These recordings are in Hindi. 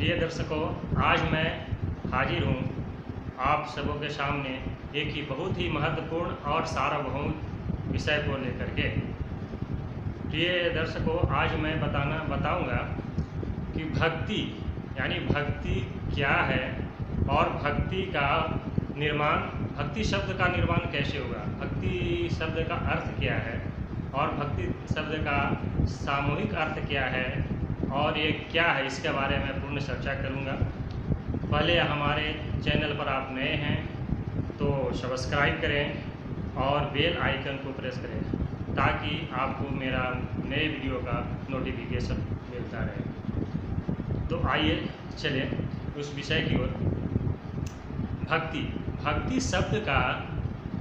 प्रिय दर्शकों, आज मैं हाजिर हूँ आप सबों के सामने एक ही बहुत ही महत्वपूर्ण और सार्वभौम विषय को लेकर के। प्रिय दर्शकों, आज मैं बताऊंगा कि भक्ति यानी भक्ति क्या है और भक्ति का निर्माण, भक्ति शब्द का निर्माण कैसे होगा, भक्ति शब्द का अर्थ क्या है और भक्ति शब्द का सामूहिक अर्थ क्या है और ये क्या है, इसके बारे में पूर्ण चर्चा करूंगा। पहले हमारे चैनल पर आप नए हैं तो सब्सक्राइब करें और बेल आइकन को प्रेस करें ताकि आपको मेरा नए वीडियो का नोटिफिकेशन मिलता रहे। तो आइए चलें उस विषय की ओर। भक्ति शब्द का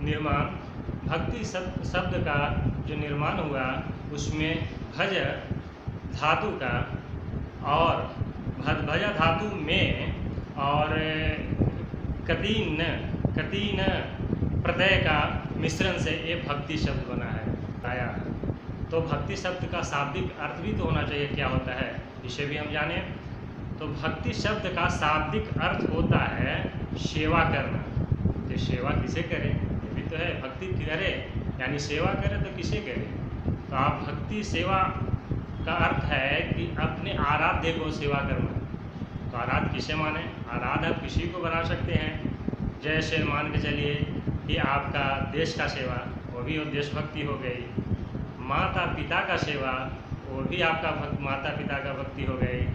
निर्माण, भक्ति शब्द का जो निर्माण हुआ उसमें भज धातु का और भज धातु में और कतीन प्रत्यय का मिश्रण से ये भक्ति शब्द बना है, आया है। तो भक्ति शब्द का शाब्दिक अर्थ भी तो होना चाहिए, क्या होता है इसे भी हम जाने। तो भक्ति शब्द का शाब्दिक अर्थ होता है सेवा करना। तो सेवा किसे करें, ये भी तो है, भक्ति करे यानी सेवा करे तो किसे करें। तो आप भक्ति सेवा का अर्थ है कि अपने आराध्य को सेवा करना। तो आराध्य किसे माने, आराध्य आप किसी को बना सकते हैं। जैसे मान के चलिए कि आपका देश का सेवा, वो भी देशभक्ति हो गई। माता पिता का सेवा, वो भी आपका माता पिता का भक्ति हो गई।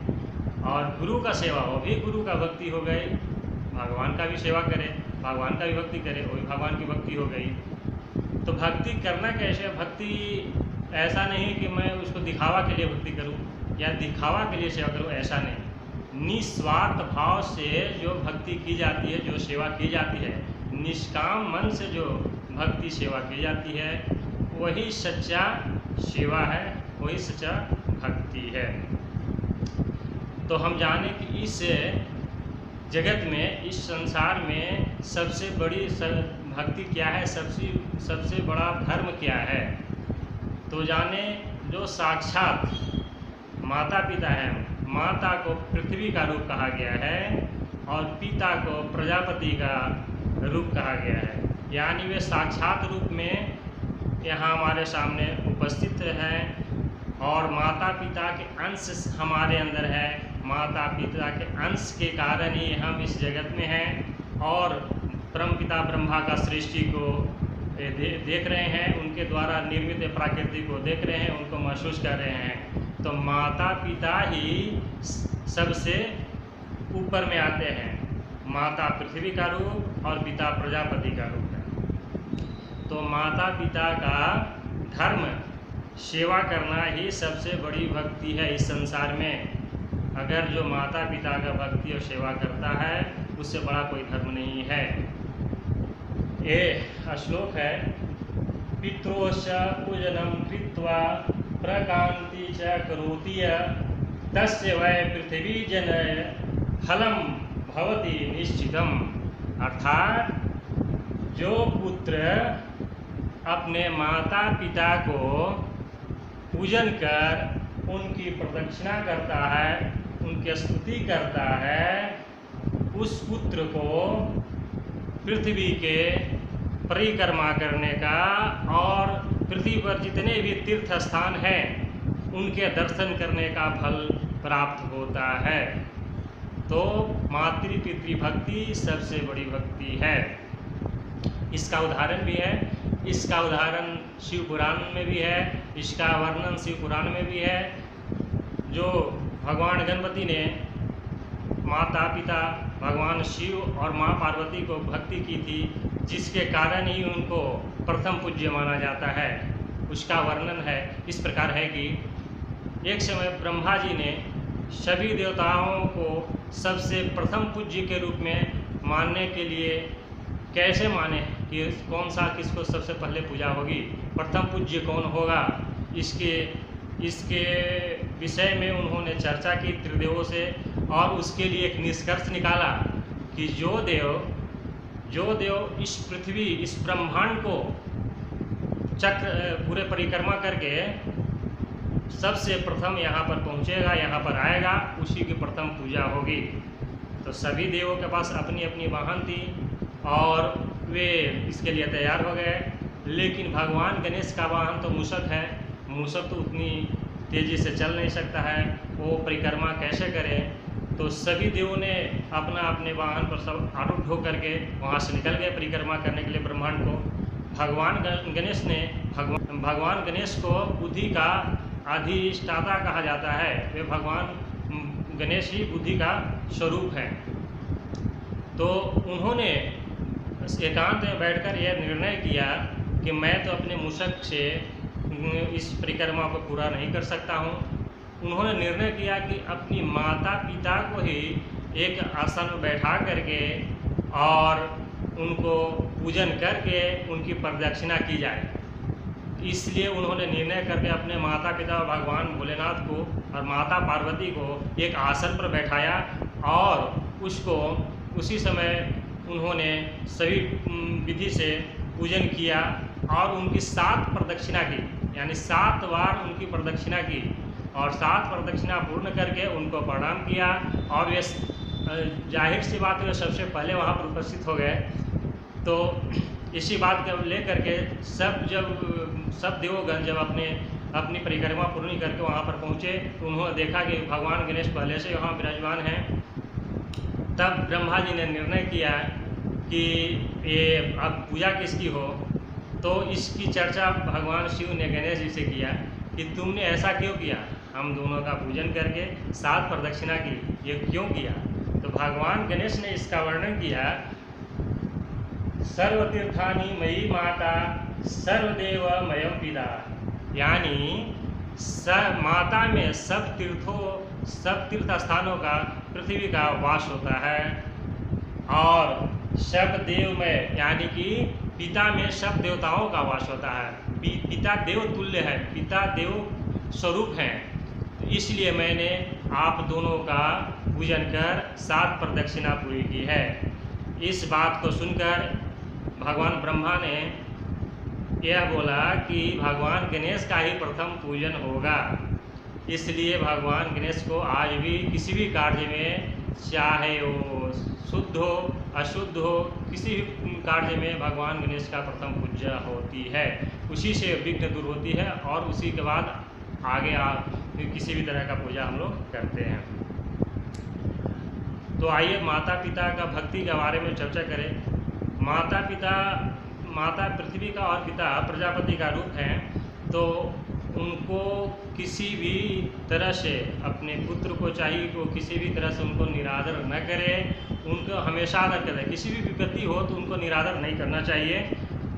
और गुरु का सेवा, वो भी गुरु का भक्ति हो गई। भगवान का भी सेवा करे, भगवान का भी भक्ति करे, वो भी भगवान की भक्ति हो गई। तो भक्ति करना कैसे, भक्ति ऐसा नहीं कि मैं उसको दिखावा के लिए भक्ति करूं या दिखावा के लिए सेवा करूं, ऐसा नहीं। निस्वार्थ भाव से जो भक्ति की जाती है, जो सेवा की जाती है, निष्काम मन से जो भक्ति सेवा की जाती है, वही सच्चा सेवा है, वही सच्चा भक्ति है। तो हम जाने कि इस जगत में, इस संसार में सबसे बड़ी भक्ति क्या है, सबसे बड़ा धर्म क्या है। तो जाने जो साक्षात माता पिता हैं, माता को पृथ्वी का रूप कहा गया है और पिता को प्रजापति का रूप कहा गया है। यानी वे साक्षात रूप में यहाँ हमारे सामने उपस्थित हैं और माता पिता के अंश हमारे अंदर है। माता पिता के अंश के कारण ही हम इस जगत में हैं और परमपिता ब्रह्मा का सृष्टि को देख रहे हैं, उनके द्वारा निर्मित प्रकृति को देख रहे हैं, उनको महसूस कर रहे हैं। तो माता पिता ही सबसे ऊपर में आते हैं। माता पृथ्वी का रूप और पिता प्रजापति का रूप है। तो माता पिता का धर्म सेवा करना ही सबसे बड़ी भक्ति है इस संसार में। अगर जो माता पिता का भक्ति और सेवा करता है, उससे बड़ा कोई धर्म नहीं है। ये श्लोक है, पितृश्च पूजनं कृत्वा प्रकान्ति च करोति तस्य वै पृथ्वी जनय फलं भवति निश्चितम। अर्थात जो पुत्र अपने माता पिता को पूजन कर उनकी प्रदक्षिणा करता है, उनकी स्तुति करता है, उस पुत्र को पृथ्वी के परिक्रमा करने का और पृथ्वी पर जितने भी तीर्थ स्थान हैं उनके दर्शन करने का फल प्राप्त होता है। तो मातृ पितृ भक्ति सबसे बड़ी भक्ति है। इसका उदाहरण भी है, इसका उदाहरण शिव पुराण में भी है, इसका वर्णन शिव पुराण में भी है। जो भगवान गणपति ने माता पिता भगवान शिव और माँ पार्वती को भक्ति की थी, जिसके कारण ही उनको प्रथम पूज्य माना जाता है, उसका वर्णन है इस प्रकार है कि एक समय ब्रह्मा जी ने सभी देवताओं को सबसे प्रथम पूज्य के रूप में मानने के लिए कैसे माने कि कौन सा किसको सबसे पहले पूजा होगी, प्रथम पूज्य कौन होगा, इसके विषय में उन्होंने चर्चा की त्रिदेवों से और उसके लिए एक निष्कर्ष निकाला कि जो देव इस पृथ्वी, इस ब्रह्मांड को चक्र पूरे परिक्रमा करके सबसे प्रथम यहाँ पर पहुँचेगा, यहाँ पर आएगा, उसी की प्रथम पूजा होगी। तो सभी देवों के पास अपनी अपनी वाहन थी और वे इसके लिए तैयार हो गए। लेकिन भगवान गणेश का वाहन तो मूषक है, मूषक तो उतनी तेज़ी से चल नहीं सकता है, वो परिक्रमा कैसे करें। तो सभी देवों ने अपना अपने वाहन पर सब आरूढ़ हो करके वहाँ से निकल गए परिक्रमा करने के लिए ब्रह्मांड को। भगवान गणेश को बुद्धि का अधिष्ठाता कहा जाता है। वे भगवान गणेश ही बुद्धि का स्वरूप है। तो उन्होंने एकांत में बैठकर यह निर्णय किया कि मैं तो अपने मूषक से इस परिक्रमा को पूरा नहीं कर सकता हूँ। उन्होंने निर्णय किया कि अपनी माता पिता को ही एक आसन में बैठा करके और उनको पूजन करके उनकी प्रदक्षिणा की जाए। इसलिए उन्होंने निर्णय करके अपने माता पिता भगवान भोलेनाथ को और माता पार्वती को एक आसन पर बैठाया और उसको उसी समय उन्होंने सभी विधि से पूजन किया और उनकी 7 प्रदक्षिणा की, यानी 7 बार उनकी प्रदक्षिणा की और 7 प्रदक्षिणा पूर्ण करके उनको प्रणाम किया। और वे जाहिर सी बात है सबसे पहले वहाँ पर उपस्थित हो गए। तो इसी बात को लेकर के सब देवोगण जब अपनी परिक्रमा पूर्ण करके वहाँ पर पहुँचे तो उन्होंने देखा कि भगवान गणेश पहले से वहाँ विराजमान हैं। तब ब्रह्मा जी ने निर्णय किया कि ये अब पूजा किसकी हो। तो इसकी चर्चा भगवान शिव ने गणेश जी से किया कि तुमने ऐसा क्यों किया, हम दोनों का पूजन करके 7 प्रदक्षिणा की, ये क्यों किया। तो भगवान गणेश ने इसका वर्णन किया, सर्वतीर्थानि मयि माता सर्वदेव मयं पिता, यानी माता में सब तीर्थ स्थानों का पृथ्वी का वास होता है और सब देव में यानी कि पिता में सब देवताओं का वास होता है। पिता देव तुल्य है, पिता देव स्वरूप हैं। तो इसलिए मैंने आप दोनों का पूजन कर 7 प्रदक्षिणा पूरी की है। इस बात को सुनकर भगवान ब्रह्मा ने यह बोला कि भगवान गणेश का ही प्रथम पूजन होगा। इसलिए भगवान गणेश को आज भी किसी भी कार्य में, चाहे वो शुद्ध हो अशुद्ध हो, किसी भी कार्य में भगवान गणेश का प्रथम पूजा होती है। उसी से विघ्न दूर होती है और उसी के बाद आगे किसी भी तरह का पूजा हम लोग करते हैं। तो आइए माता पिता का भक्ति के बारे में चर्चा करें। माता पृथ्वी का और पिता प्रजापति का रूप हैं। तो उनको किसी भी तरह से अपने पुत्र को चाहिए कि वो किसी भी तरह से उनको निरादर न करे, उनको हमेशा आदर करे। किसी भी विपत्ति हो तो उनको निरादर नहीं करना चाहिए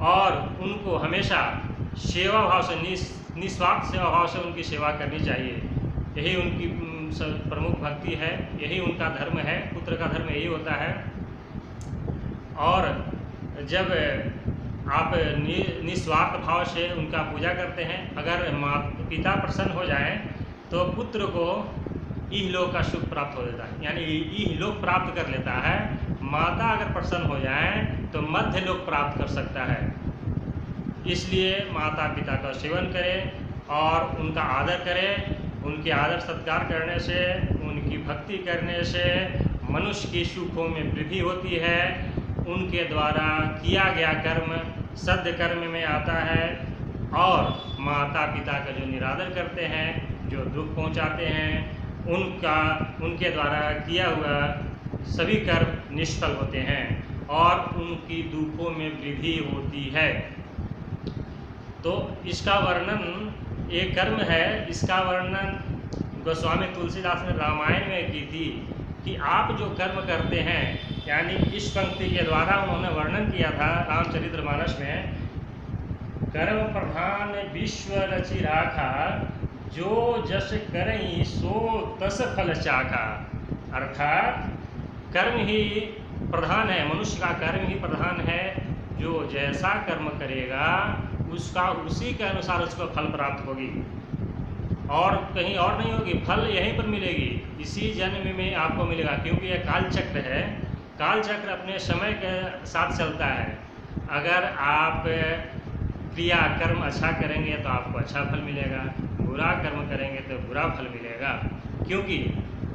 और उनको हमेशा सेवा भाव से, निस्वार्थ सेवा भाव से उनकी सेवा करनी चाहिए। यही उनकी प्रमुख भक्ति है, यही उनका धर्म है। पुत्र का धर्म यही होता है। और जब आप निस्वार्थ भाव से उनका पूजा करते हैं, अगर पिता प्रसन्न हो जाए तो पुत्र को इहलोक का सुख प्राप्त हो जाता है, यानी इहलोक प्राप्त कर लेता है। माता अगर प्रसन्न हो जाए तो मध्य लोक प्राप्त कर सकता है। इसलिए माता पिता का सेवन करें और उनका आदर करें। उनके आदर सत्कार करने से, उनकी भक्ति करने से मनुष्य की सुखों में वृद्धि होती है। उनके द्वारा किया गया कर्म सद्य कर्म में आता है और माता पिता का जो निरादर करते हैं, जो दुख पहुंचाते हैं, उनके द्वारा किया हुआ सभी कर्म निष्फल होते हैं और उनकी दुखों में वृद्धि होती है। तो इसका वर्णन एक कर्म है, इसका वर्णन गोस्वामी तुलसीदास ने रामायण में की थी कि आप जो कर्म करते हैं, यानी इस पंक्ति के द्वारा उन्होंने वर्णन किया था रामचरितमानस में, कर्म प्रधान विश्व रचि राखा, जो जस करई सो तस फल चाखा। अर्थात कर्म ही प्रधान है, मनुष्य का कर्म ही प्रधान है। जो जैसा कर्म करेगा उसका उसी के अनुसार उसको फल प्राप्त होगी और कहीं और नहीं होगी। फल यहीं पर मिलेगी, इसी जन्म में आपको मिलेगा, क्योंकि यह काल चक्र है। काल चक्र अपने समय के साथ चलता है। अगर आप क्रिया कर्म अच्छा करेंगे तो आपको अच्छा फल मिलेगा, बुरा कर्म करेंगे तो बुरा फल मिलेगा। क्योंकि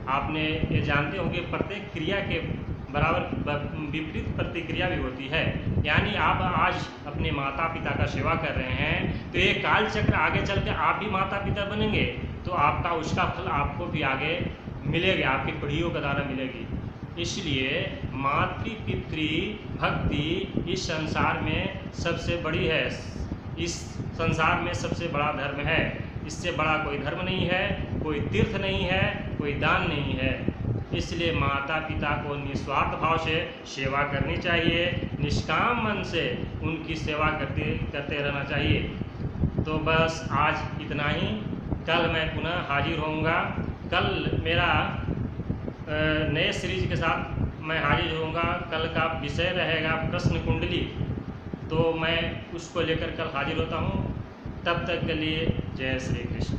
आपने ये जानते होंगे प्रत्येक क्रिया के बराबर विपरीत प्रतिक्रिया भी होती है। यानी आप आज अपने माता पिता का सेवा कर रहे हैं तो ये काल चक्र आगे चल के आप भी माता पिता बनेंगे तो आपका उसका फल आपको भी आगे मिलेगा, आपकी पीढ़ियों के द्वारा मिलेगी। इसलिए मातृ पितृ भक्ति इस संसार में सबसे बड़ी है, इस संसार में सबसे बड़ा धर्म है। इससे बड़ा कोई धर्म नहीं है, कोई तीर्थ नहीं है, कोई दान नहीं है। इसलिए माता पिता को निस्वार्थ भाव से सेवा करनी चाहिए, निष्काम मन से उनकी सेवा करते रहना चाहिए। तो बस आज इतना ही। कल मैं पुनः हाजिर होऊंगा। कल मेरा नए सीरीज के साथ मैं हाजिर होऊंगा। कल का विषय रहेगा प्रश्न कुंडली, तो मैं उसको लेकर कल हाजिर होता हूँ। तब तक के लिए जय श्री कृष्ण।